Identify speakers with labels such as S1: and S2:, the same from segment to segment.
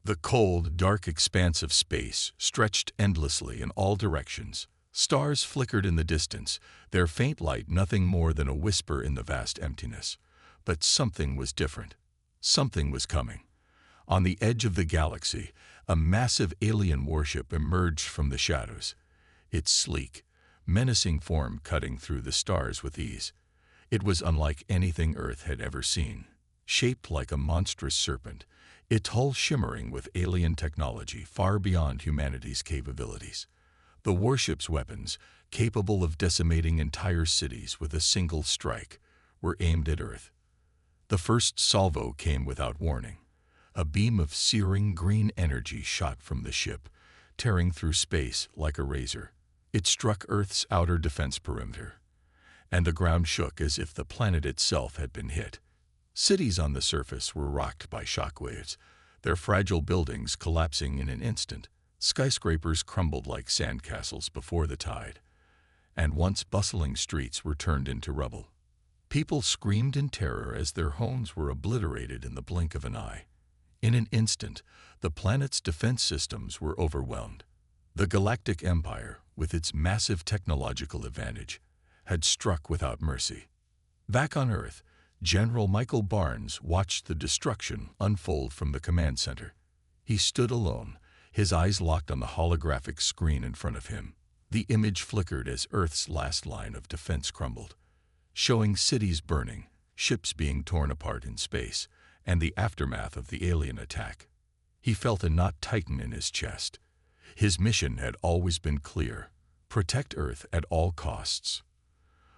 S1: The cold, dark expanse of space stretched endlessly in all directions. Stars flickered in the distance, their faint light nothing more than a whisper in the vast emptiness. But something was different. Something was coming. On the edge of the galaxy, a massive alien warship emerged from the shadows, its sleek, menacing form cutting through the stars with ease. It was unlike anything Earth had ever seen. Shaped like a monstrous serpent, its hull shimmering with alien technology far beyond humanity's capabilities. The warship's weapons, capable of decimating entire cities with a single strike, were aimed at Earth. The first salvo came without warning. A beam of searing green energy shot from the ship, tearing through space like a razor. It struck Earth's outer defense perimeter, and the ground shook as if the planet itself had been hit. Cities on the surface were rocked by shockwaves, their fragile buildings collapsing in an instant. Skyscrapers crumbled like sandcastles before the tide, and once bustling streets were turned into rubble. People screamed in terror as their homes were obliterated in the blink of an eye. In an instant, the planet's defense systems were overwhelmed. The Galactic Empire, with its massive technological advantage, had struck without mercy. Back on Earth, General Michael Barnes watched the destruction unfold from the command center. He stood alone, his eyes locked on the holographic screen in front of him. The image flickered as Earth's last line of defense crumbled, showing cities burning, ships being torn apart in space, and the aftermath of the alien attack. He felt a knot tighten in his chest. His mission had always been clear: protect Earth at all costs.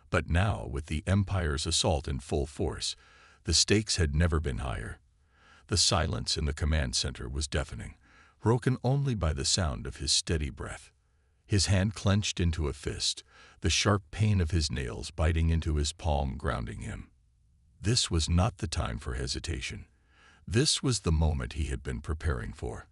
S1: But now, with the Empire's assault in full force, the stakes had never been higher. The silence in the command center was deafening, broken only by the sound of his steady breath. His hand clenched into a fist, the sharp pain of his nails biting into his palm grounding him. This was not the time for hesitation. This was the moment he had been preparing for.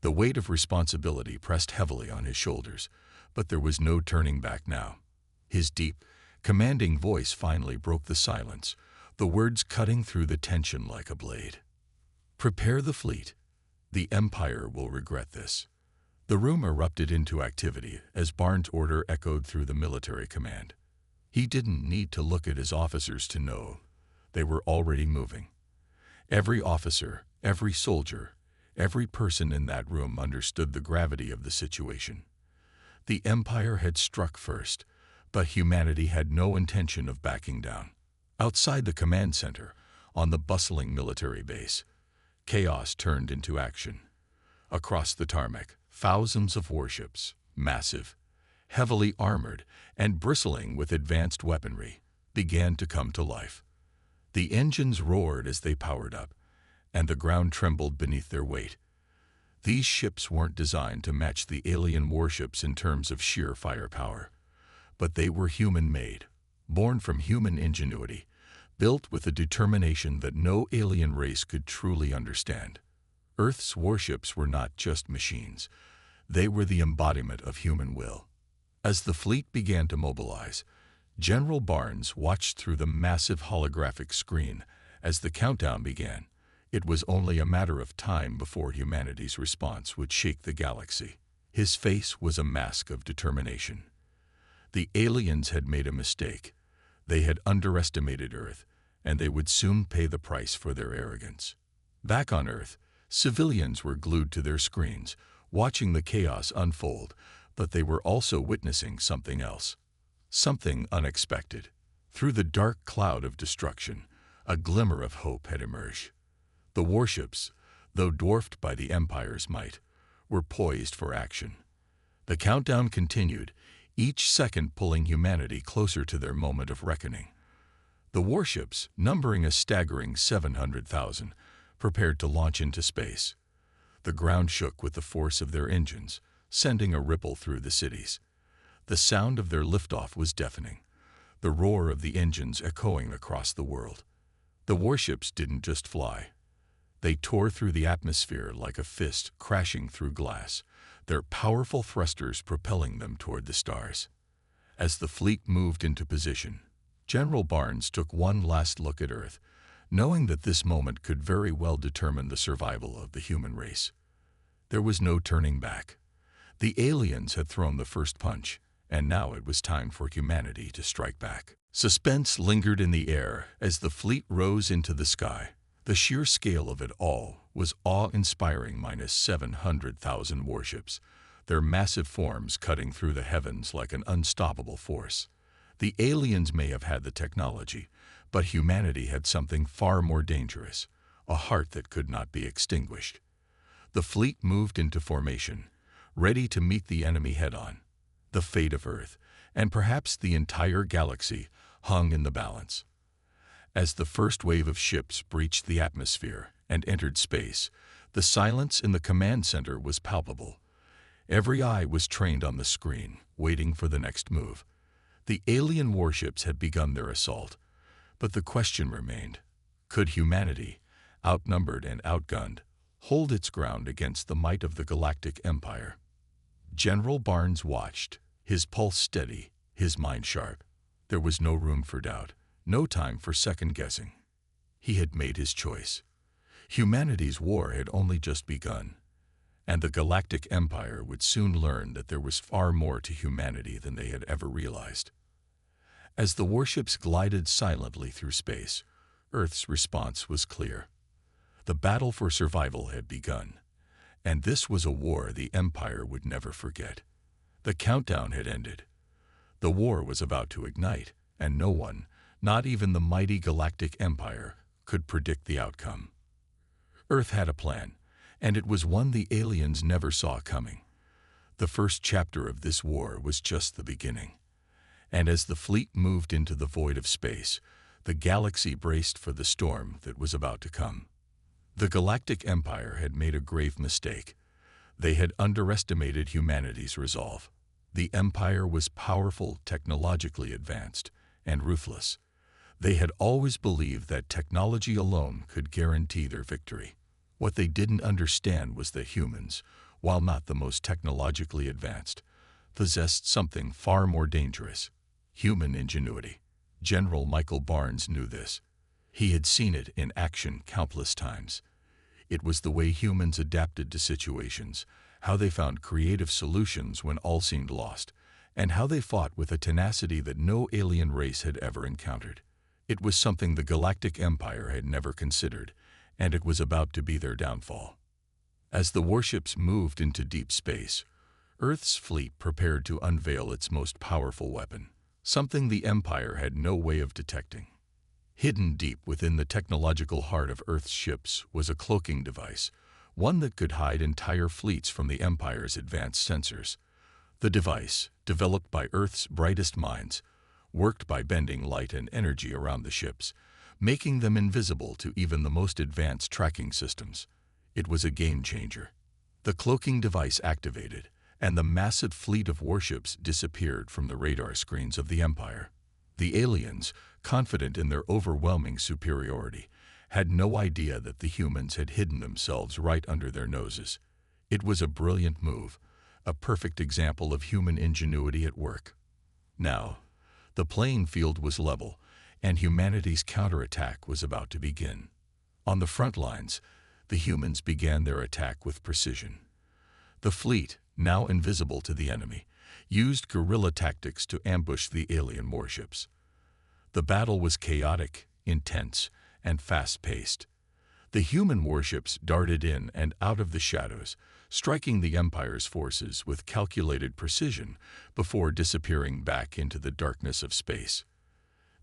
S1: The weight of responsibility pressed heavily on his shoulders, but there was no turning back now. His deep, commanding voice finally broke the silence, the words cutting through the tension like a blade. "Prepare the fleet. The Empire will regret this." The room erupted into activity as Barnes' order echoed through the military command. He didn't need to look at his officers to know. They were already moving. Every officer, every soldier, every person in that room understood the gravity of the situation. The Empire had struck first, but humanity had no intention of backing down. Outside the command center, on the bustling military base, chaos turned into action. Across the tarmac, thousands of warships, massive, heavily armored, and bristling with advanced weaponry, began to come to life. The engines roared as they powered up, and the ground trembled beneath their weight. These ships weren't designed to match the alien warships in terms of sheer firepower, but they were human-made, born from human ingenuity, built with a determination that no alien race could truly understand. Earth's warships were not just machines. They were the embodiment of human will. As the fleet began to mobilize, General Barnes watched through the massive holographic screen as the countdown began. It was only a matter of time before humanity's response would shake the galaxy. His face was a mask of determination. The aliens had made a mistake. They had underestimated Earth, and they would soon pay the price for their arrogance. Back on Earth, civilians were glued to their screens, watching the chaos unfold, but they were also witnessing something else. Something unexpected. Through the dark cloud of destruction, a glimmer of hope had emerged. The warships, though dwarfed by the Empire's might, were poised for action. The countdown continued, each second pulling humanity closer to their moment of reckoning. The warships, numbering a staggering 700,000, prepared to launch into space. The ground shook with the force of their engines, sending a ripple through the cities. The sound of their liftoff was deafening, the roar of the engines echoing across the world. The warships didn't just fly. They tore through the atmosphere like a fist crashing through glass, their powerful thrusters propelling them toward the stars. As the fleet moved into position, General Barnes took one last look at Earth, knowing that this moment could very well determine the survival of the human race. There was no turning back. The aliens had thrown the first punch, and now it was time for humanity to strike back. Suspense lingered in the air as the fleet rose into the sky. The sheer scale of it all was awe-inspiring, minus 700,000 warships, their massive forms cutting through the heavens like an unstoppable force. The aliens may have had the technology, but humanity had something far more dangerous, a heart that could not be extinguished. The fleet moved into formation, ready to meet the enemy head-on. The fate of Earth, and perhaps the entire galaxy, hung in the balance. As the first wave of ships breached the atmosphere and entered space, the silence in the command center was palpable. Every eye was trained on the screen, waiting for the next move. The alien warships had begun their assault, but the question remained: could humanity, outnumbered and outgunned, hold its ground against the might of the Galactic Empire? General Barnes watched, his pulse steady, his mind sharp. There was no room for doubt, no time for second-guessing. He had made his choice. Humanity's war had only just begun, and the Galactic Empire would soon learn that there was far more to humanity than they had ever realized. As the warships glided silently through space, Earth's response was clear. The battle for survival had begun, and this was a war the Empire would never forget. The countdown had ended. The war was about to ignite, and no one, not even the mighty Galactic Empire, could predict the outcome. Earth had a plan, and it was one the aliens never saw coming. The first chapter of this war was just the beginning, and as the fleet moved into the void of space, the galaxy braced for the storm that was about to come. The Galactic Empire had made a grave mistake. They had underestimated humanity's resolve. The Empire was powerful, technologically advanced, and ruthless. They had always believed that technology alone could guarantee their victory. What they didn't understand was that humans, while not the most technologically advanced, possessed something far more dangerous: human ingenuity. General Michael Barnes knew this. He had seen it in action countless times. It was the way humans adapted to situations, how they found creative solutions when all seemed lost, and how they fought with a tenacity that no alien race had ever encountered. It was something the Galactic Empire had never considered, and it was about to be their downfall. As the warships moved into deep space, Earth's fleet prepared to unveil its most powerful weapon, something the Empire had no way of detecting. Hidden deep within the technological heart of Earth's ships was a cloaking device, one that could hide entire fleets from the Empire's advanced sensors. The device, developed by Earth's brightest minds, worked by bending light and energy around the ships, making them invisible to even the most advanced tracking systems. It was a game-changer. The cloaking device activated, and the massive fleet of warships disappeared from the radar screens of the Empire. The aliens, confident in their overwhelming superiority, had no idea that the humans had hidden themselves right under their noses. It was a brilliant move, a perfect example of human ingenuity at work. Now, the playing field was level, and humanity's counterattack was about to begin. On the front lines, the humans began their attack with precision. The fleet, now invisible to the enemy, used guerrilla tactics to ambush the alien warships. The battle was chaotic, intense, and fast-paced. The human warships darted in and out of the shadows, striking the Empire's forces with calculated precision before disappearing back into the darkness of space.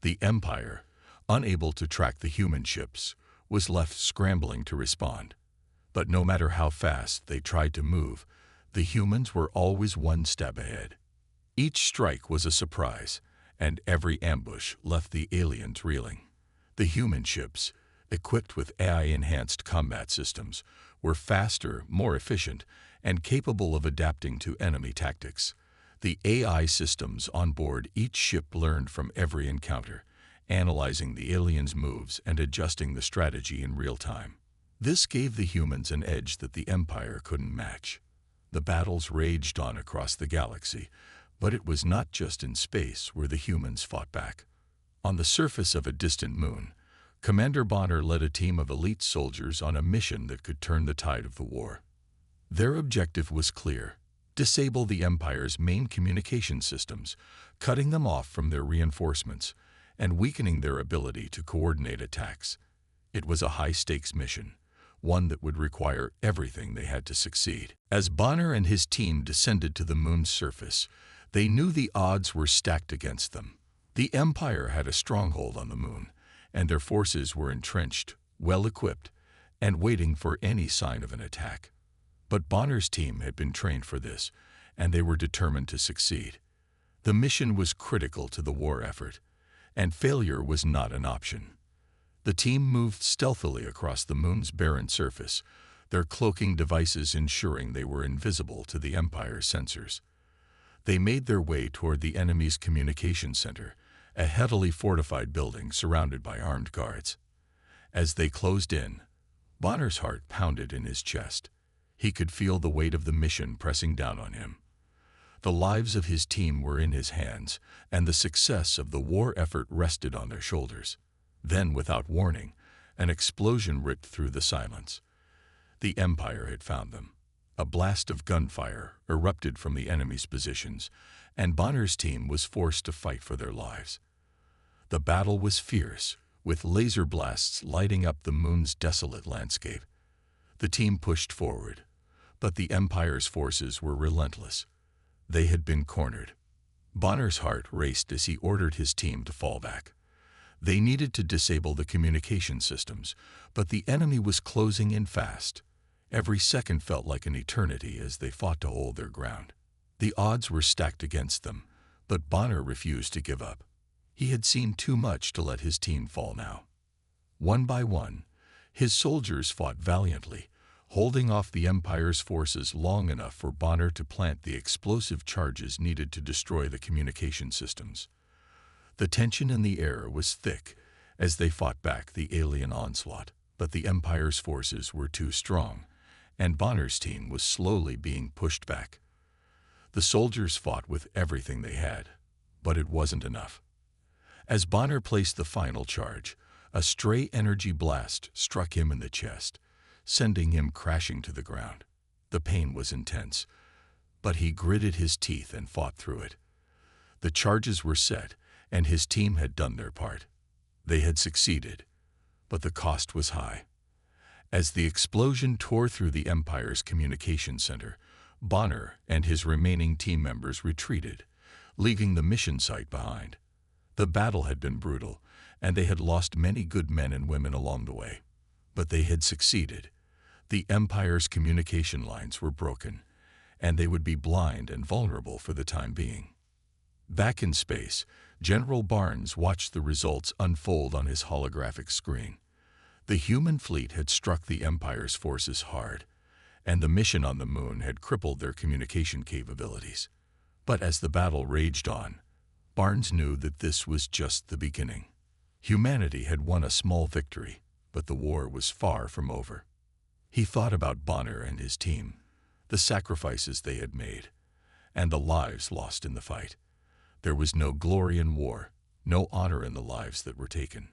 S1: The Empire, unable to track the human ships, was left scrambling to respond. But no matter how fast they tried to move, the humans were always one step ahead. Each strike was a surprise, and every ambush left the aliens reeling. The human ships, equipped with AI-enhanced combat systems, were faster, more efficient, and capable of adapting to enemy tactics. The AI systems on board each ship learned from every encounter, analyzing the aliens' moves and adjusting the strategy in real time. This gave the humans an edge that the Empire couldn't match. The battles raged on across the galaxy, but it was not just in space where the humans fought back. On the surface of a distant moon, Commander Bonner led a team of elite soldiers on a mission that could turn the tide of the war. Their objective was clear: disable the Empire's main communication systems, cutting them off from their reinforcements and weakening their ability to coordinate attacks. It was a high-stakes mission, one that would require everything they had to succeed. As Bonner and his team descended to the moon's surface, they knew the odds were stacked against them. The Empire had a stronghold on the moon, and their forces were entrenched, well-equipped, and waiting for any sign of an attack. But Bonner's team had been trained for this, and they were determined to succeed. The mission was critical to the war effort, and failure was not an option. The team moved stealthily across the moon's barren surface, their cloaking devices ensuring they were invisible to the Empire's sensors. They made their way toward the enemy's communication center, a heavily fortified building surrounded by armed guards. As they closed in, Bonner's heart pounded in his chest. He could feel the weight of the mission pressing down on him. The lives of his team were in his hands, and the success of the war effort rested on their shoulders. Then, without warning, an explosion ripped through the silence. The Empire had found them. A blast of gunfire erupted from the enemy's positions, and Bonner's team was forced to fight for their lives. The battle was fierce, with laser blasts lighting up the moon's desolate landscape. The team pushed forward, but the Empire's forces were relentless. They had been cornered. Bonner's heart raced as he ordered his team to fall back. They needed to disable the communication systems, but the enemy was closing in fast. Every second felt like an eternity as they fought to hold their ground. The odds were stacked against them, but Bonner refused to give up. He had seen too much to let his team fall now. One by one, his soldiers fought valiantly, holding off the Empire's forces long enough for Bonner to plant the explosive charges needed to destroy the communication systems. The tension in the air was thick as they fought back the alien onslaught, but the Empire's forces were too strong, and Bonner's team was slowly being pushed back. The soldiers fought with everything they had, but it wasn't enough. As Bonner placed the final charge, a stray energy blast struck him in the chest, sending him crashing to the ground. The pain was intense, but he gritted his teeth and fought through it. The charges were set, and his team had done their part. They had succeeded, but the cost was high. As the explosion tore through the Empire's communication center, Bonner and his remaining team members retreated, leaving the mission site behind. The battle had been brutal, and they had lost many good men and women along the way. But they had succeeded. The Empire's communication lines were broken, and they would be blind and vulnerable for the time being. Back in space, General Barnes watched the results unfold on his holographic screen. The human fleet had struck the Empire's forces hard, and the mission on the moon had crippled their communication capabilities. But as the battle raged on, Barnes knew that this was just the beginning. Humanity had won a small victory, but the war was far from over. He thought about Bonner and his team, the sacrifices they had made, and the lives lost in the fight. There was no glory in war, no honor in the lives that were taken.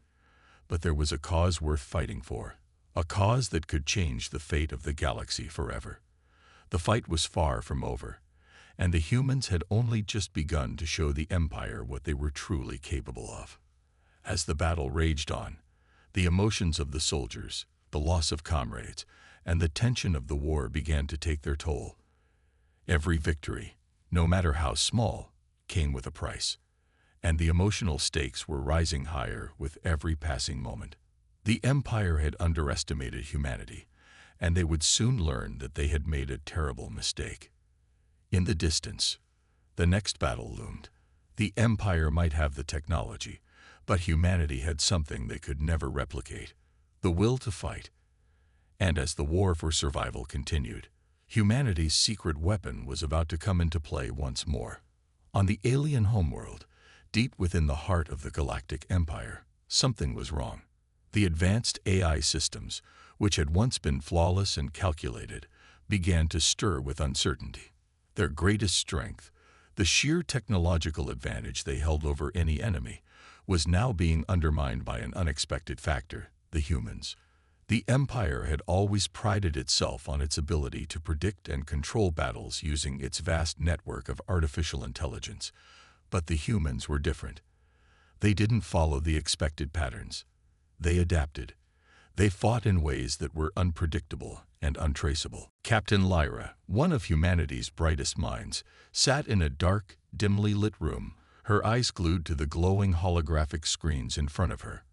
S1: But there was a cause worth fighting for, a cause that could change the fate of the galaxy forever. The fight was far from over, and the humans had only just begun to show the Empire what they were truly capable of. As the battle raged on, the emotions of the soldiers, the loss of comrades, and the tension of the war began to take their toll. Every victory, no matter how small, came with a price, and the emotional stakes were rising higher with every passing moment. The Empire had underestimated humanity, and they would soon learn that they had made a terrible mistake. In the distance, the next battle loomed. The Empire might have the technology, but humanity had something they could never replicate: the will to fight. And as the war for survival continued, humanity's secret weapon was about to come into play once more. On the alien homeworld, deep within the heart of the Galactic Empire, something was wrong. The advanced AI systems, which had once been flawless and calculated, began to stir with uncertainty. Their greatest strength, the sheer technological advantage they held over any enemy, was now being undermined by an unexpected factor: the humans. The Empire had always prided itself on its ability to predict and control battles using its vast network of artificial intelligence. But the humans were different. They didn't follow the expected patterns. They adapted. They fought in ways that were unpredictable and untraceable. Captain Lyra, one of humanity's brightest minds, sat in a dark, dimly lit room, her eyes glued to the glowing holographic screens in front of her.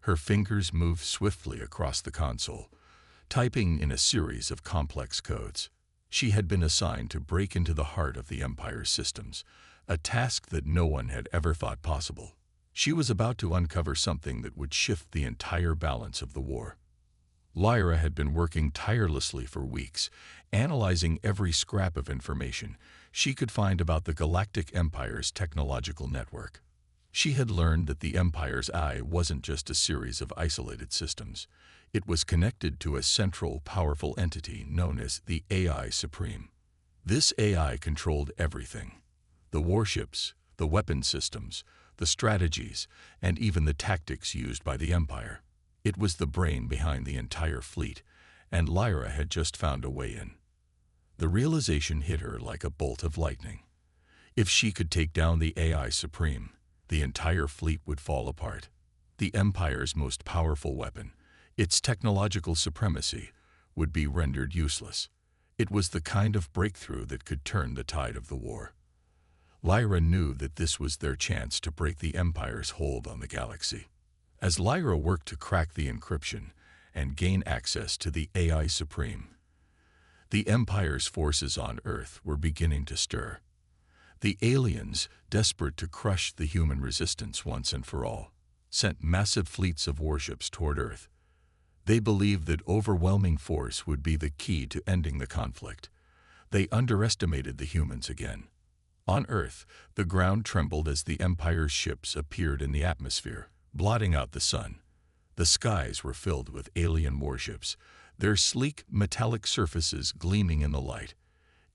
S1: Her fingers moved swiftly across the console, typing in a series of complex codes. She had been assigned to break into the heart of the Empire's systems, a task that no one had ever thought possible. She was about to uncover something that would shift the entire balance of the war. Lyra had been working tirelessly for weeks, analyzing every scrap of information she could find about the Galactic Empire's technological network. She had learned that the Empire's eye wasn't just a series of isolated systems. It was connected to a central, powerful entity known as the AI Supreme. This AI controlled everything: the warships, the weapon systems, the strategies, and even the tactics used by the Empire. It was the brain behind the entire fleet, and Lyra had just found a way in. The realization hit her like a bolt of lightning. If she could take down the AI Supreme, the entire fleet would fall apart. The Empire's most powerful weapon, its technological supremacy, would be rendered useless. It was the kind of breakthrough that could turn the tide of the war. Lyra knew that this was their chance to break the Empire's hold on the galaxy. As Lyra worked to crack the encryption and gain access to the AI Supreme, the Empire's forces on Earth were beginning to stir. The aliens, desperate to crush the human resistance once and for all, sent massive fleets of warships toward Earth. They believed that overwhelming force would be the key to ending the conflict. They underestimated the humans again. On Earth, the ground trembled as the Empire's ships appeared in the atmosphere, blotting out the sun. The skies were filled with alien warships, their sleek, metallic surfaces gleaming in the light.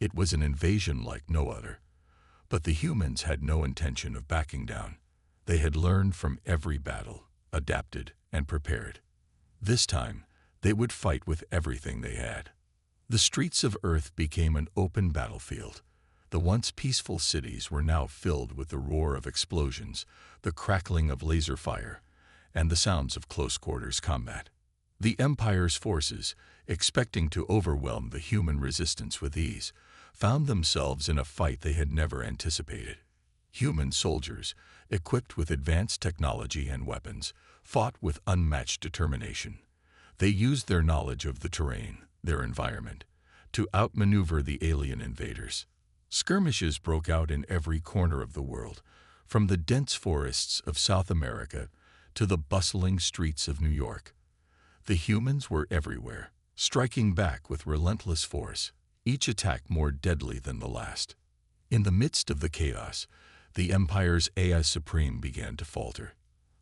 S1: It was an invasion like no other. But the humans had no intention of backing down. They had learned from every battle, adapted, and prepared. This time, they would fight with everything they had. The streets of Earth became an open battlefield. The once peaceful cities were now filled with the roar of explosions, the crackling of laser fire, and the sounds of close-quarters combat. The Empire's forces, expecting to overwhelm the human resistance with ease, found themselves in a fight they had never anticipated. Human soldiers, equipped with advanced technology and weapons, fought with unmatched determination. They used their knowledge of the terrain, their environment, to outmaneuver the alien invaders. Skirmishes broke out in every corner of the world, from the dense forests of South America to the bustling streets of New York. The humans were everywhere, striking back with relentless force, each attack more deadly than the last. In the midst of the chaos, the Empire's AI Supreme began to falter.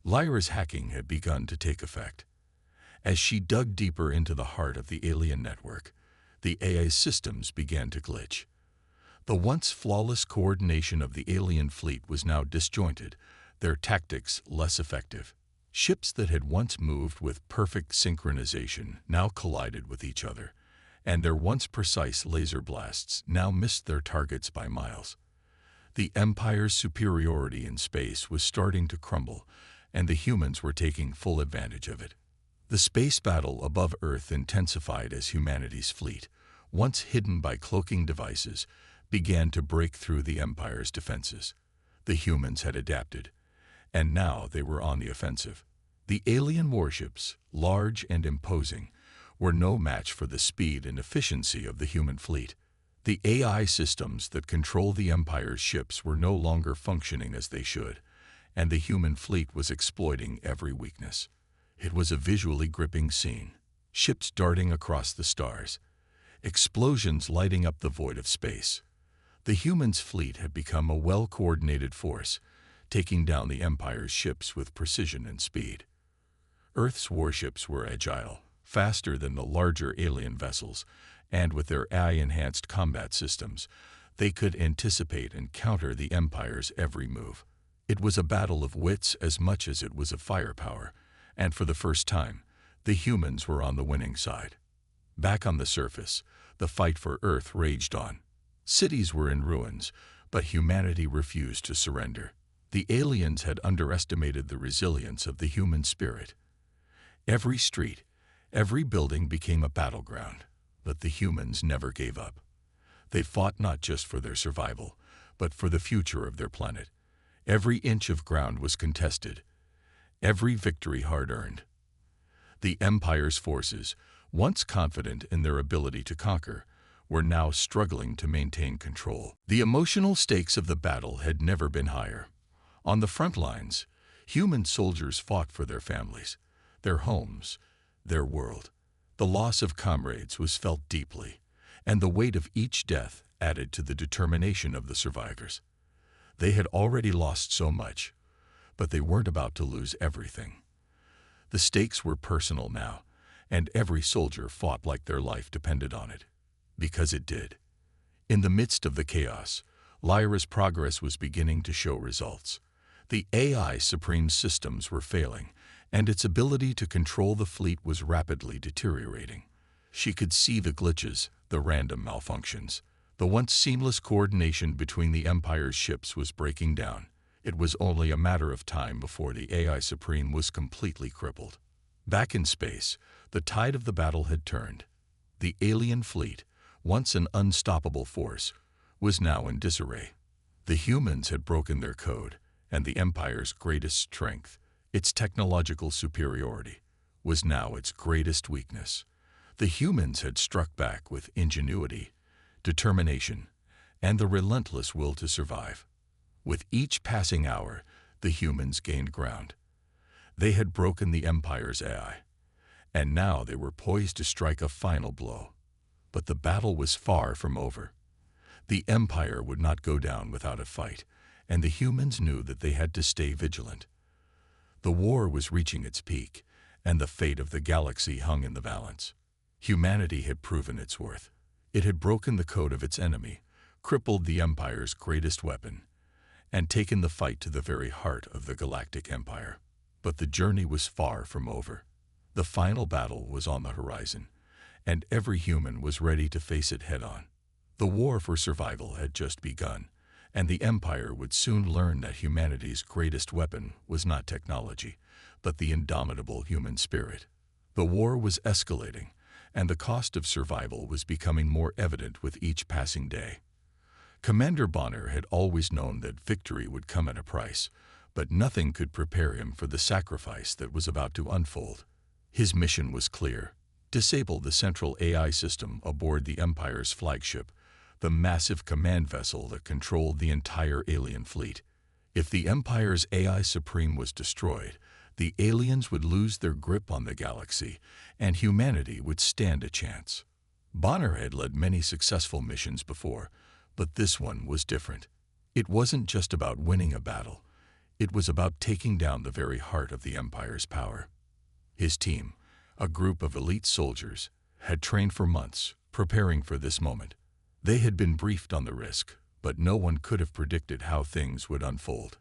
S1: Lyra's hacking had begun to take effect. As she dug deeper into the heart of the alien network, the AI systems began to glitch. The once flawless coordination of the alien fleet was now disjointed, their tactics less effective. Ships that had once moved with perfect synchronization now collided with each other, and their once precise laser blasts now missed their targets by miles. The Empire's superiority in space was starting to crumble, and the humans were taking full advantage of it. The space battle above Earth intensified as humanity's fleet, once hidden by cloaking devices, began to break through the Empire's defenses. The humans had adapted, and now they were on the offensive. The alien warships, large and imposing, were no match for the speed and efficiency of the human fleet. The AI systems that control the Empire's ships were no longer functioning as they should, and the human fleet was exploiting every weakness. It was a visually gripping scene. Ships darting across the stars, explosions lighting up the void of space. The humans' fleet had become a well-coordinated force, taking down the Empire's ships with precision and speed. Earth's warships were agile, faster than the larger alien vessels, and with their AI-enhanced combat systems, they could anticipate and counter the Empire's every move. It was a battle of wits as much as it was of firepower, and for the first time, The humans were on the winning side. Back on the surface, the fight for Earth raged on. Cities were in ruins, but humanity refused to surrender. The aliens had underestimated the resilience of the human spirit. Every street, every building became a battleground, but the humans never gave up. They fought not just for their survival, but for the future of their planet. Every inch of ground was contested, every victory hard-earned. The Empire's forces, once confident in their ability to conquer, were now struggling to maintain control. The emotional stakes of the battle had never been higher. On the front lines, human soldiers fought for their families, their homes, their world. The loss of comrades was felt deeply, and the weight of each death added to the determination of the survivors. They had already lost so much, but they weren't about to lose everything. The stakes were personal now, and every soldier fought like their life depended on it. Because it did. In the midst of the chaos, Lyra's progress was beginning to show results. The AI Supreme systems were failing, and its ability to control the fleet was rapidly deteriorating. She could see the glitches, the random malfunctions. The once seamless coordination between the Empire's ships was breaking down. It was only a matter of time before the AI Supreme was completely crippled. Back in space, the tide of the battle had turned. The alien fleet, once an unstoppable force, was now in disarray. The humans had broken their code, and the Empire's greatest strength, its technological superiority, was now its greatest weakness. The humans had struck back with ingenuity, determination, and the relentless will to survive. With each passing hour, the humans gained ground. They had broken the Empire's AI, and now they were poised to strike a final blow. But the battle was far from over. The Empire would not go down without a fight, and the humans knew that they had to stay vigilant. The war was reaching its peak, and the fate of the galaxy hung in the balance. Humanity had proven its worth. It had broken the code of its enemy, crippled the Empire's greatest weapon, and taken the fight to the very heart of the Galactic Empire. But the journey was far from over. The final battle was on the horizon, and every human was ready to face it head-on. The war for survival had just begun, and the Empire would soon learn that humanity's greatest weapon was not technology, but the indomitable human spirit. The war was escalating, and the cost of survival was becoming more evident with each passing day. Commander Bonner had always known that victory would come at a price, but nothing could prepare him for the sacrifice that was about to unfold. His mission was clear: disable the central AI system aboard the Empire's flagship, the massive command vessel that controlled the entire alien fleet. If the Empire's AI Supreme was destroyed, the aliens would lose their grip on the galaxy, and humanity would stand a chance. Bonner had led many successful missions before, but this one was different. It wasn't just about winning a battle. It was about taking down the very heart of the Empire's power. His team, a group of elite soldiers, had trained for months, preparing for this moment. They had been briefed on the risk, but no one could have predicted how things would unfold.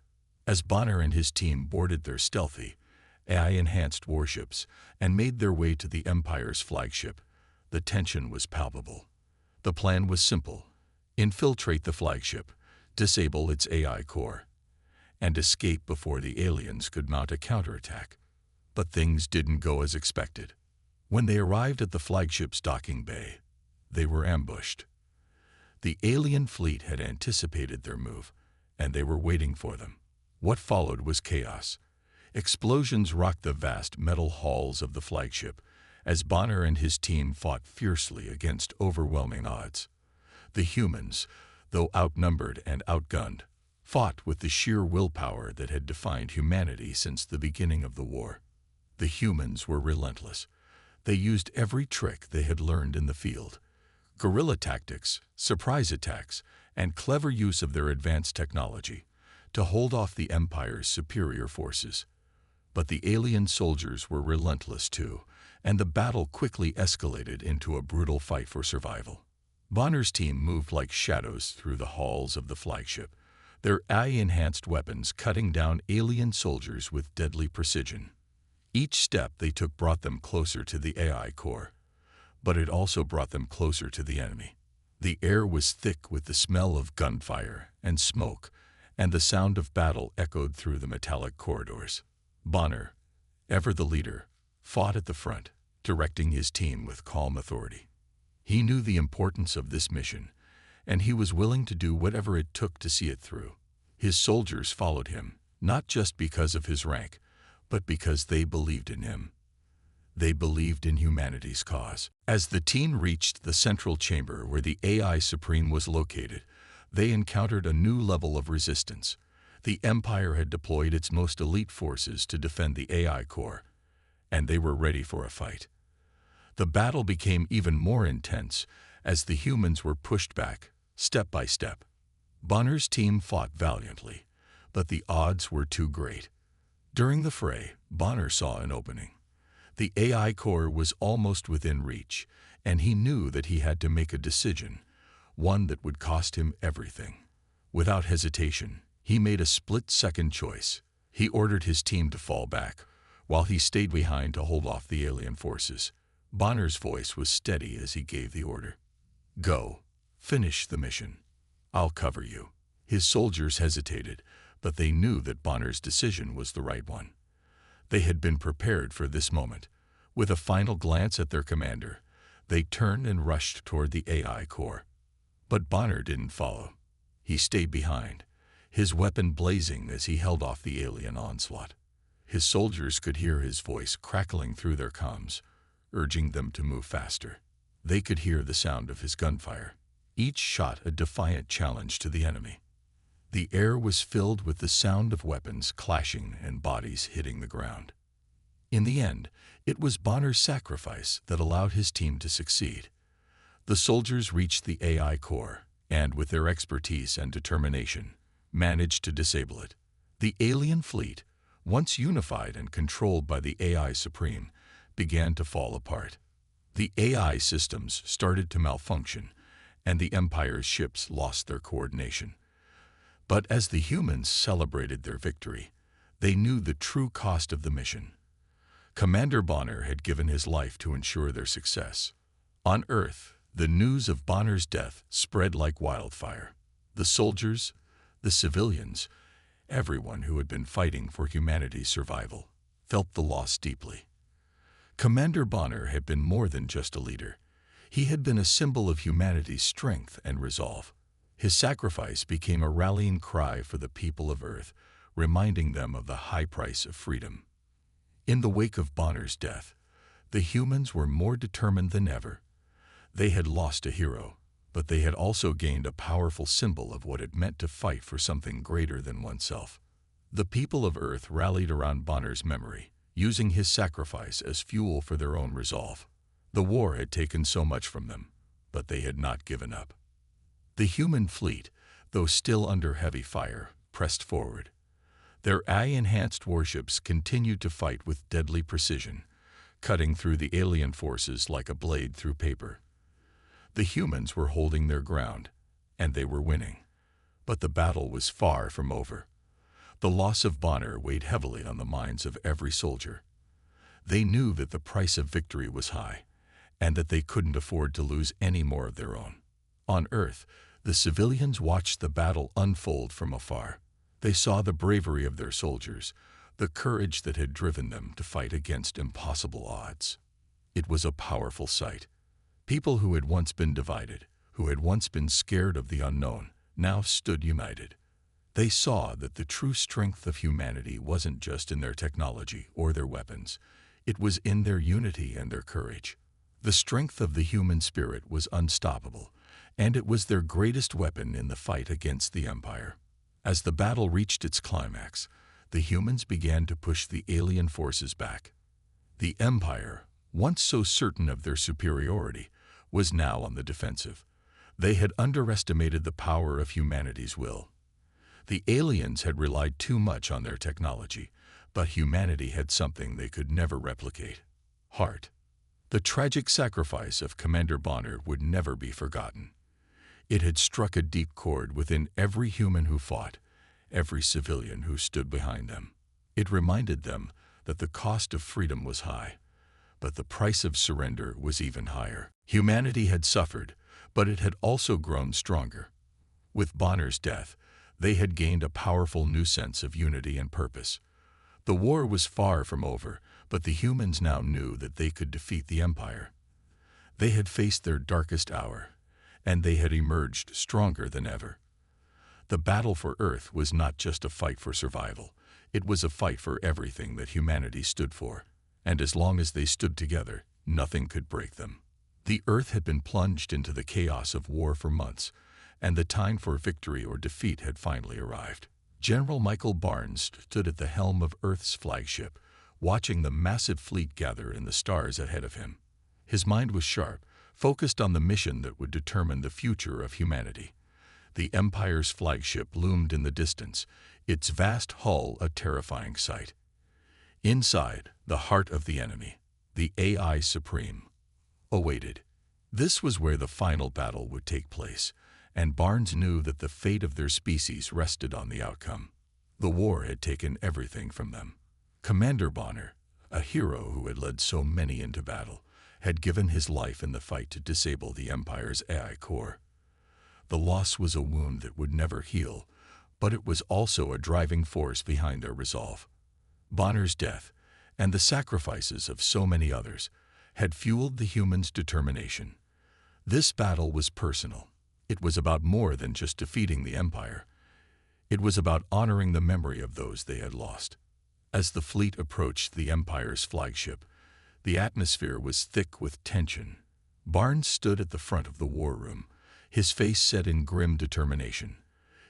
S1: As Bonner and his team boarded their stealthy, AI-enhanced warships and made their way to the Empire's flagship, the tension was palpable. The plan was simple: infiltrate the flagship, disable its AI core, and escape before the aliens could mount a counterattack. But things didn't go as expected. When they arrived at the flagship's docking bay, they were ambushed. The alien fleet had anticipated their move, and they were waiting for them. What followed was chaos. Explosions rocked the vast metal halls of the flagship as Bonner and his team fought fiercely against overwhelming odds. The humans, though outnumbered and outgunned, fought with the sheer willpower that had defined humanity since the beginning of the war. The humans were relentless. They used every trick they had learned in the field: guerrilla tactics, surprise attacks, and clever use of their advanced technology to hold off the Empire's superior forces. But the alien soldiers were relentless too, and the battle quickly escalated into a brutal fight for survival. Bonner's team moved like shadows through the halls of the flagship, their AI-enhanced weapons cutting down alien soldiers with deadly precision. Each step they took brought them closer to the AI core, but it also brought them closer to the enemy. The air was thick with the smell of gunfire and smoke, and the sound of battle echoed through the metallic corridors. Bonner, ever the leader, fought at the front, directing his team with calm authority. He knew the importance of this mission, and he was willing to do whatever it took to see it through. His soldiers followed him, not just because of his rank, but because they believed in him. They believed in humanity's cause. As the team reached the central chamber where the AI Supreme was located, they encountered a new level of resistance. The Empire had deployed its most elite forces to defend the AI core, and they were ready for a fight. The battle became even more intense as the humans were pushed back, step by step. Bonner's team fought valiantly, but the odds were too great. During the fray, Bonner saw an opening. The AI core was almost within reach, and he knew that he had to make a decision, one that would cost him everything. Without hesitation, he made a split-second choice. He ordered his team to fall back, while he stayed behind to hold off the alien forces. Bonner's voice was steady as he gave the order. "Go. Finish the mission. I'll cover you." His soldiers hesitated, but they knew that Bonner's decision was the right one. They had been prepared for this moment. With a final glance at their commander, they turned and rushed toward the AI core. But Bonner didn't follow. He stayed behind, his weapon blazing as he held off the alien onslaught. His soldiers could hear his voice crackling through their comms, urging them to move faster. They could hear the sound of his gunfire, each shot a defiant challenge to the enemy. The air was filled with the sound of weapons clashing and bodies hitting the ground. In the end, it was Bonner's sacrifice that allowed his team to succeed. The soldiers reached the AI core, and with their expertise and determination, managed to disable it. The alien fleet, once unified and controlled by the AI Supreme, began to fall apart. The AI systems started to malfunction, and the Empire's ships lost their coordination. But as the humans celebrated their victory, they knew the true cost of the mission. Commander Bonner had given his life to ensure their success. On Earth, the news of Bonner's death spread like wildfire. The soldiers, the civilians, everyone who had been fighting for humanity's survival, felt the loss deeply. Commander Bonner had been more than just a leader. He had been a symbol of humanity's strength and resolve. His sacrifice became a rallying cry for the people of Earth, reminding them of the high price of freedom. In the wake of Bonner's death, the humans were more determined than ever. They had lost a hero, but they had also gained a powerful symbol of what it meant to fight for something greater than oneself. The people of Earth rallied around Bonner's memory, using his sacrifice as fuel for their own resolve. The war had taken so much from them, but they had not given up. The human fleet, though still under heavy fire, pressed forward. Their AI-enhanced warships continued to fight with deadly precision, cutting through the alien forces like a blade through paper. The humans were holding their ground, and they were winning. But the battle was far from over. The loss of Bonner weighed heavily on the minds of every soldier. They knew that the price of victory was high, and that they couldn't afford to lose any more of their own. On Earth, the civilians watched the battle unfold from afar. They saw the bravery of their soldiers, the courage that had driven them to fight against impossible odds. It was a powerful sight. People who had once been divided, who had once been scared of the unknown, now stood united. They saw that the true strength of humanity wasn't just in their technology or their weapons. It was in their unity and their courage. The strength of the human spirit was unstoppable, and it was their greatest weapon in the fight against the Empire. As the battle reached its climax, the humans began to push the alien forces back. The Empire, once so certain of their superiority, was now on the defensive. They had underestimated the power of humanity's will. The aliens had relied too much on their technology, but humanity had something they could never replicate: heart. The tragic sacrifice of Commander Bonner would never be forgotten. It had struck a deep chord within every human who fought, every civilian who stood behind them. It reminded them that the cost of freedom was high, but the price of surrender was even higher. Humanity had suffered, but it had also grown stronger. With Bonner's death, they had gained a powerful new sense of unity and purpose. The war was far from over, but the humans now knew that they could defeat the Empire. They had faced their darkest hour, and they had emerged stronger than ever. The battle for Earth was not just a fight for survival. It was a fight for everything that humanity stood for, and as long as they stood together, nothing could break them. The Earth had been plunged into the chaos of war for months, and the time for victory or defeat had finally arrived. General Michael Barnes stood at the helm of Earth's flagship, watching the massive fleet gather in the stars ahead of him. His mind was sharp, focused on the mission that would determine the future of humanity. The Empire's flagship loomed in the distance, its vast hull a terrifying sight. Inside, the heart of the enemy, the AI Supreme, awaited. This was where the final battle would take place, and Barnes knew that the fate of their species rested on the outcome. The war had taken everything from them. Commander Bonner, a hero who had led so many into battle, had given his life in the fight to disable the Empire's AI core. The loss was a wound that would never heal, but it was also a driving force behind their resolve. Bonner's death, and the sacrifices of so many others, had fueled the humans' determination. This battle was personal. It was about more than just defeating the Empire. It was about honoring the memory of those they had lost. As the fleet approached the Empire's flagship, the atmosphere was thick with tension. Barnes stood at the front of the war room, his face set in grim determination.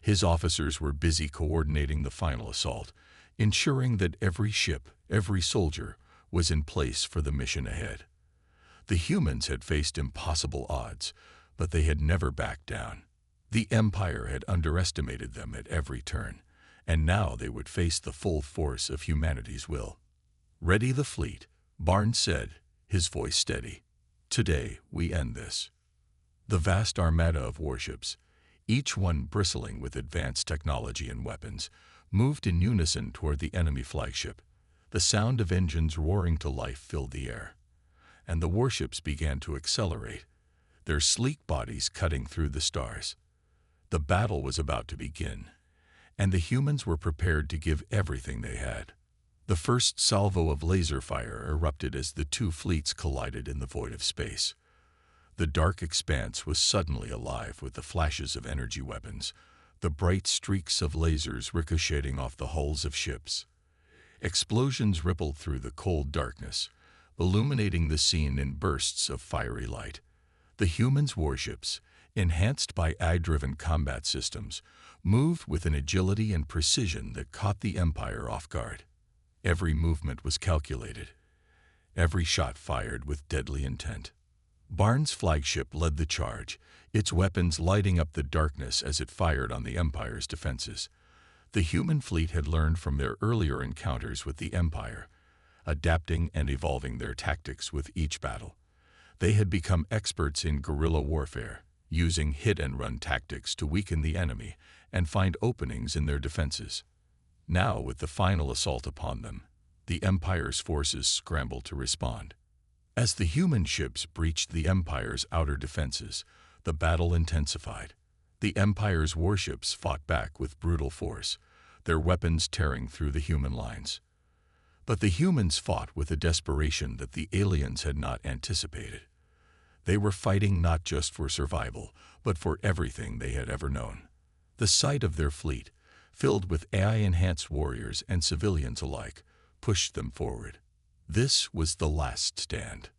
S1: His officers were busy coordinating the final assault, ensuring that every ship, every soldier, was in place for the mission ahead. The humans had faced impossible odds, but they had never backed down. The Empire had underestimated them at every turn, and now they would face the full force of humanity's will. "Ready the fleet," Barnes said, his voice steady. "Today we end this." The vast armada of warships, each one bristling with advanced technology and weapons, moved in unison toward the enemy flagship. The sound of engines roaring to life filled the air, and the warships began to accelerate, their sleek bodies cutting through the stars. The battle was about to begin, and the humans were prepared to give everything they had. The first salvo of laser fire erupted as the two fleets collided in the void of space. The dark expanse was suddenly alive with the flashes of energy weapons, the bright streaks of lasers ricocheting off the hulls of ships. Explosions rippled through the cold darkness, illuminating the scene in bursts of fiery light. The humans' warships, enhanced by AI-driven combat systems, moved with an agility and precision that caught the Empire off guard. Every movement was calculated, every shot fired with deadly intent. Barnes' flagship led the charge, its weapons lighting up the darkness as it fired on the Empire's defenses. The human fleet had learned from their earlier encounters with the Empire, adapting and evolving their tactics with each battle. They had become experts in guerrilla warfare, using hit-and-run tactics to weaken the enemy and find openings in their defenses. Now, with the final assault upon them, the Empire's forces scrambled to respond. As the human ships breached the Empire's outer defenses, the battle intensified. The Empire's warships fought back with brutal force, their weapons tearing through the human lines. But the humans fought with a desperation that the aliens had not anticipated. They were fighting not just for survival, but for everything they had ever known. The sight of their fleet, filled with AI-enhanced warriors and civilians alike, pushed them forward. This was the last stand.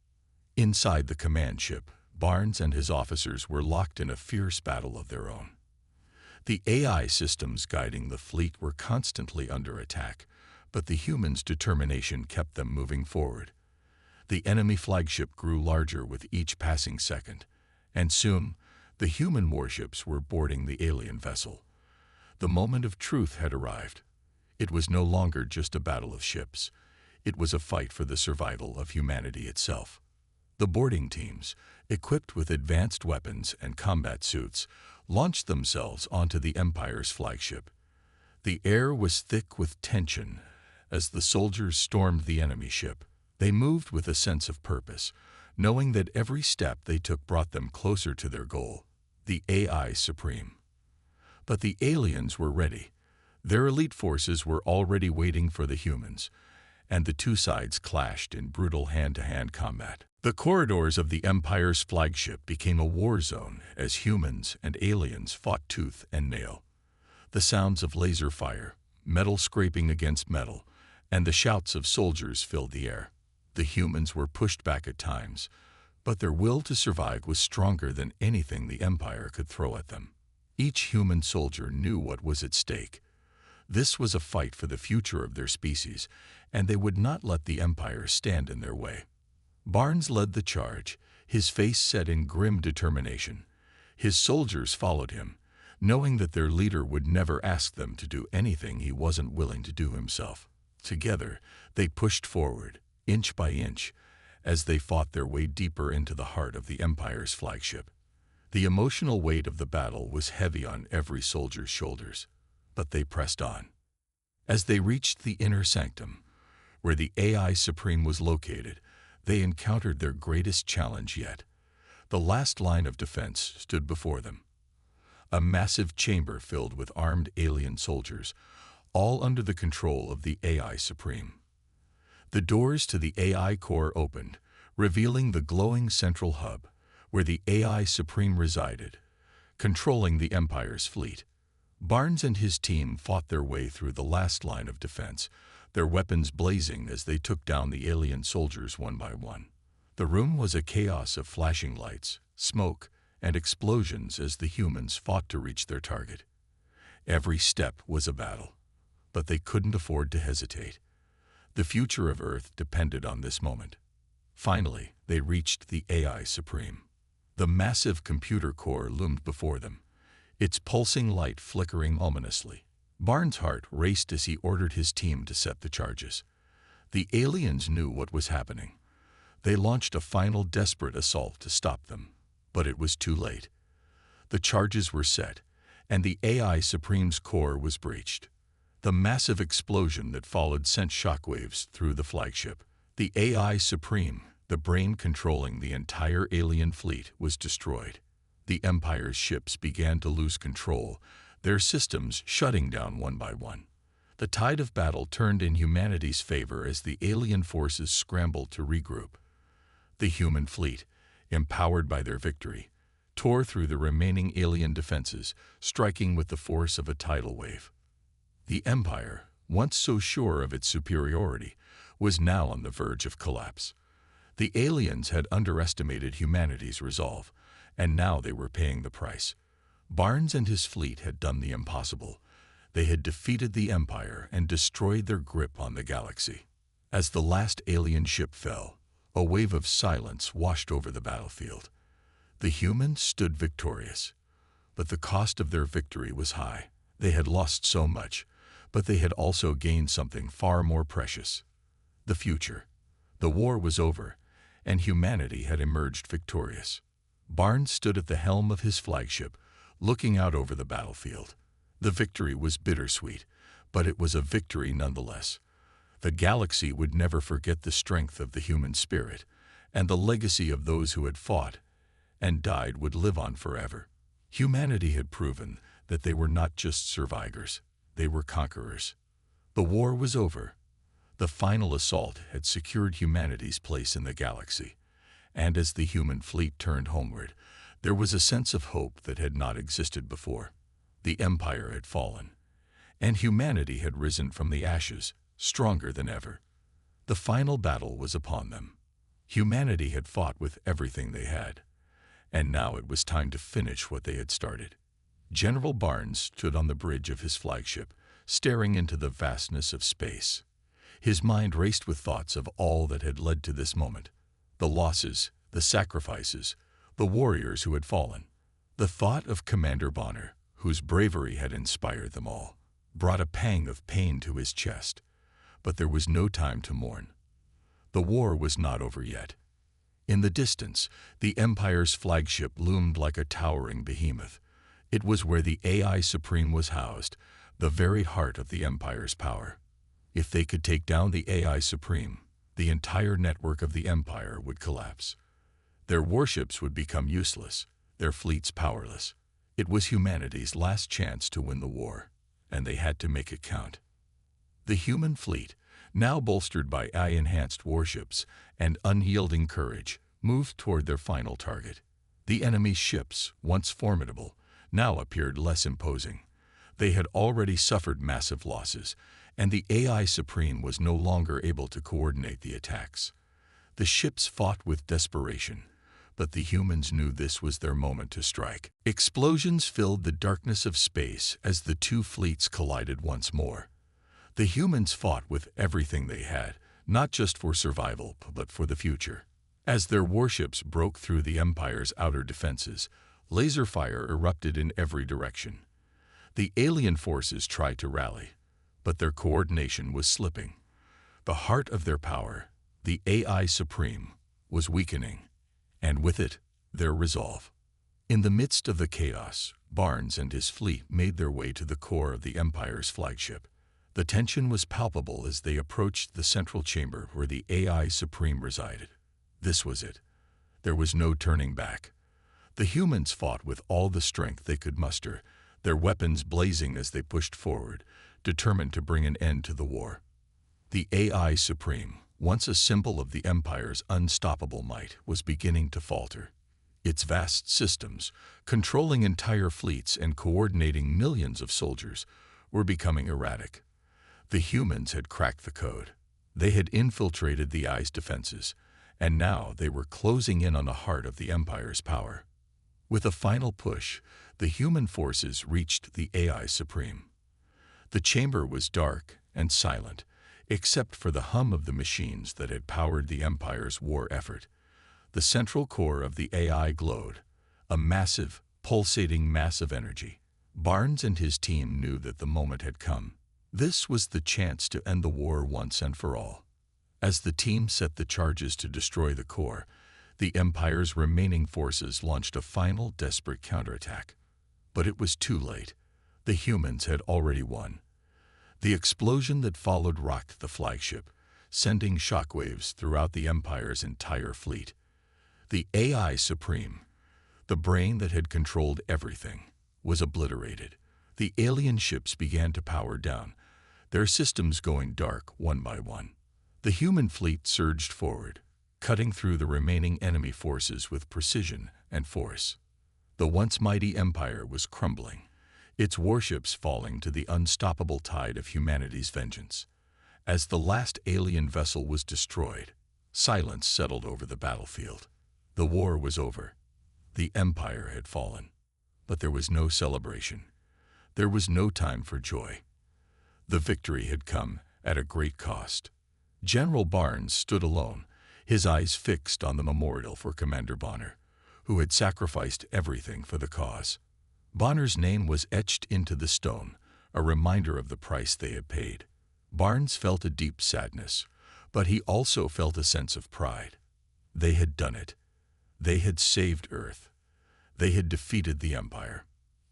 S1: Inside the command ship, Barnes and his officers were locked in a fierce battle of their own. The AI systems guiding the fleet were constantly under attack, but the humans' determination kept them moving forward. The enemy flagship grew larger with each passing second, and soon the human warships were boarding the alien vessel. The moment of truth had arrived. It was no longer just a battle of ships. It was a fight for the survival of humanity itself. The boarding teams, equipped with advanced weapons and combat suits, launched themselves onto the Empire's flagship. The air was thick with tension As the soldiers stormed the enemy ship, they moved with a sense of purpose, knowing that every step they took brought them closer to their goal, the AI Supreme. But the aliens were ready. Their elite forces were already waiting for the humans, and the two sides clashed in brutal hand-to-hand combat. The corridors of the Empire's flagship became a war zone as humans and aliens fought tooth and nail. The sounds of laser fire, metal scraping against metal, and the shouts of soldiers filled the air. The humans were pushed back at times, but their will to survive was stronger than anything the Empire could throw at them. Each human soldier knew what was at stake. This was a fight for the future of their species, and they would not let the Empire stand in their way. Barnes led the charge, his face set in grim determination. His soldiers followed him, knowing that their leader would never ask them to do anything he wasn't willing to do himself. Together, they pushed forward, inch by inch, as they fought their way deeper into the heart of the Empire's flagship. The emotional weight of the battle was heavy on every soldier's shoulders, but they pressed on. As they reached the inner sanctum, where the AI Supreme was located, they encountered their greatest challenge yet. The last line of defense stood before them. A massive chamber filled with armed alien soldiers, all under the control of the AI Supreme. The doors to the AI core opened, revealing the glowing central hub, where the AI Supreme resided, controlling the Empire's fleet. Barnes and his team fought their way through the last line of defense, their weapons blazing as they took down the alien soldiers one by one. The room was a chaos of flashing lights, smoke, and explosions as the humans fought to reach their target. Every step was a battle, but they couldn't afford to hesitate. The future of Earth depended on this moment. Finally, they reached the AI Supreme. The massive computer core loomed before them, its pulsing light flickering ominously. Barnes' heart raced as he ordered his team to set the charges. The aliens knew what was happening. They launched a final desperate assault to stop them, but it was too late. The charges were set, and the AI Supreme's core was breached. The massive explosion that followed sent shockwaves through the flagship. The AI Supreme, the brain controlling the entire alien fleet, was destroyed. The Empire's ships began to lose control, their systems shutting down one by one. The tide of battle turned in humanity's favor as the alien forces scrambled to regroup. The human fleet, empowered by their victory, tore through the remaining alien defenses, striking with the force of a tidal wave. The Empire, once so sure of its superiority, was now on the verge of collapse. The aliens had underestimated humanity's resolve, and now they were paying the price. Barnes and his fleet had done the impossible. They had defeated the Empire and destroyed their grip on the galaxy. As the last alien ship fell, a wave of silence washed over the battlefield. The humans stood victorious, but the cost of their victory was high. They had lost so much, but they had also gained something far more precious: the future. The war was over, and humanity had emerged victorious. Barnes stood at the helm of his flagship, looking out over the battlefield. The victory was bittersweet, but it was a victory nonetheless. The galaxy would never forget the strength of the human spirit, and the legacy of those who had fought and died would live on forever. Humanity had proven that they were not just survivors, they were conquerors. The war was over. The final assault had secured humanity's place in the galaxy, and as the human fleet turned homeward, there was a sense of hope that had not existed before. The Empire had fallen, and humanity had risen from the ashes, stronger than ever. The final battle was upon them. Humanity had fought with everything they had, and now it was time to finish what they had started. General Barnes stood on the bridge of his flagship, staring into the vastness of space. His mind raced with thoughts of all that had led to this moment: the losses, the sacrifices, the warriors who had fallen. The thought of Commander Bonner, whose bravery had inspired them all, brought a pang of pain to his chest. But there was no time to mourn. The war was not over yet. In the distance, the Empire's flagship loomed like a towering behemoth. It was where the AI Supreme was housed, the very heart of the Empire's power. If they could take down the AI Supreme, the entire network of the Empire would collapse. Their warships would become useless, their fleets powerless. It was humanity's last chance to win the war, and they had to make it count. The human fleet, now bolstered by AI-enhanced warships and unyielding courage, moved toward their final target. The enemy's ships, once formidable, now appeared less imposing. They had already suffered massive losses, and the AI Supreme was no longer able to coordinate the attacks. The ships fought with desperation, but the humans knew this was their moment to strike. Explosions filled the darkness of space as the two fleets collided once more. The humans fought with everything they had, not just for survival, but for the future. As their warships broke through the Empire's outer defenses, laser fire erupted in every direction. The alien forces tried to rally, but their coordination was slipping. The heart of their power, the AI Supreme, was weakening, and with it, their resolve. In the midst of the chaos, Barnes and his fleet made their way to the core of the Empire's flagship. The tension was palpable as they approached the central chamber where the AI Supreme resided. This was it. There was no turning back. The humans fought with all the strength they could muster, their weapons blazing as they pushed forward, determined to bring an end to the war. The AI Supreme, once a symbol of the Empire's unstoppable might, was beginning to falter. Its vast systems, controlling entire fleets and coordinating millions of soldiers, were becoming erratic. The humans had cracked the code. They had infiltrated the AI's defenses, and now they were closing in on the heart of the Empire's power. With a final push, the human forces reached the AI Supreme. The chamber was dark and silent, except for the hum of the machines that had powered the Empire's war effort. The central core of the AI glowed, a massive, pulsating mass of energy. Barnes and his team knew that the moment had come. This was the chance to end the war once and for all. As the team set the charges to destroy the core, the Empire's remaining forces launched a final, desperate counterattack. But it was too late. The humans had already won. The explosion that followed rocked the flagship, sending shockwaves throughout the Empire's entire fleet. The AI Supreme, the brain that had controlled everything, was obliterated. The alien ships began to power down, their systems going dark one by one. The human fleet surged forward, cutting through the remaining enemy forces with precision and force. The once mighty Empire was crumbling, its warships falling to the unstoppable tide of humanity's vengeance. As the last alien vessel was destroyed, silence settled over the battlefield. The war was over. The Empire had fallen. But there was no celebration. There was no time for joy. The victory had come at a great cost. General Barnes stood alone, his eyes fixed on the memorial for Commander Bonner, who had sacrificed everything for the cause. Bonner's name was etched into the stone, a reminder of the price they had paid. Barnes felt a deep sadness, but he also felt a sense of pride. They had done it. They had saved Earth. They had defeated the Empire.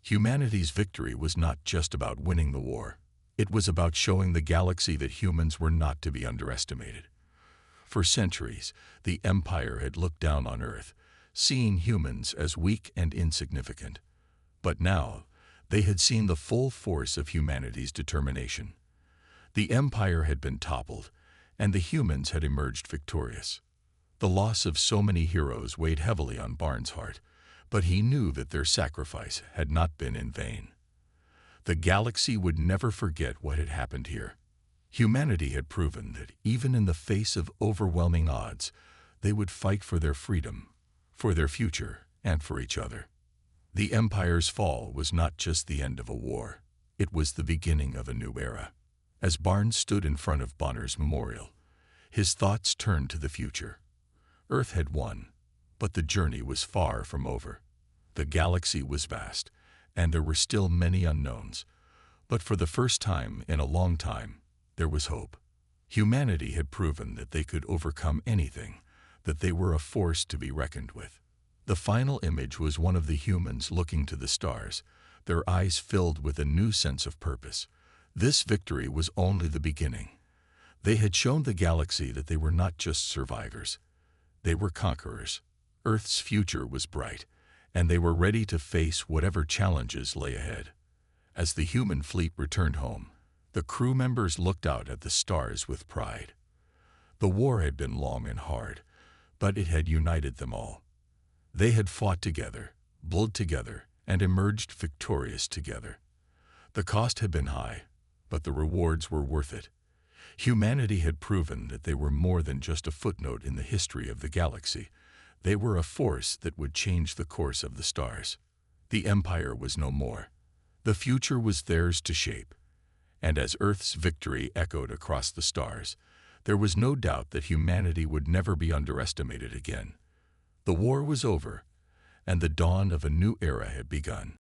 S1: Humanity's victory was not just about winning the war. It was about showing the galaxy that humans were not to be underestimated. For centuries, the Empire had looked down on Earth, seeing humans as weak and insignificant. But now, they had seen the full force of humanity's determination. The Empire had been toppled, and the humans had emerged victorious. The loss of so many heroes weighed heavily on Barnes' heart, but he knew that their sacrifice had not been in vain. The galaxy would never forget what had happened here. Humanity had proven that even in the face of overwhelming odds, they would fight for their freedom, for their future, and for each other. The Empire's fall was not just the end of a war. It was the beginning of a new era. As Barnes stood in front of Bonner's memorial, his thoughts turned to the future. Earth had won, but the journey was far from over. The galaxy was vast, and there were still many unknowns. But for the first time in a long time, there was hope. Humanity had proven that they could overcome anything, that they were a force to be reckoned with. The final image was one of the humans looking to the stars, their eyes filled with a new sense of purpose. This victory was only the beginning. They had shown the galaxy that they were not just survivors. They were conquerors. Earth's future was bright, and they were ready to face whatever challenges lay ahead. As the human fleet returned home, the crew members looked out at the stars with pride. The war had been long and hard, but it had united them all. They had fought together, bled together, and emerged victorious together. The cost had been high, but the rewards were worth it. Humanity had proven that they were more than just a footnote in the history of the galaxy. They were a force that would change the course of the stars. The Empire was no more. The future was theirs to shape. And as Earth's victory echoed across the stars, there was no doubt that humanity would never be underestimated again. The war was over, and the dawn of a new era had begun.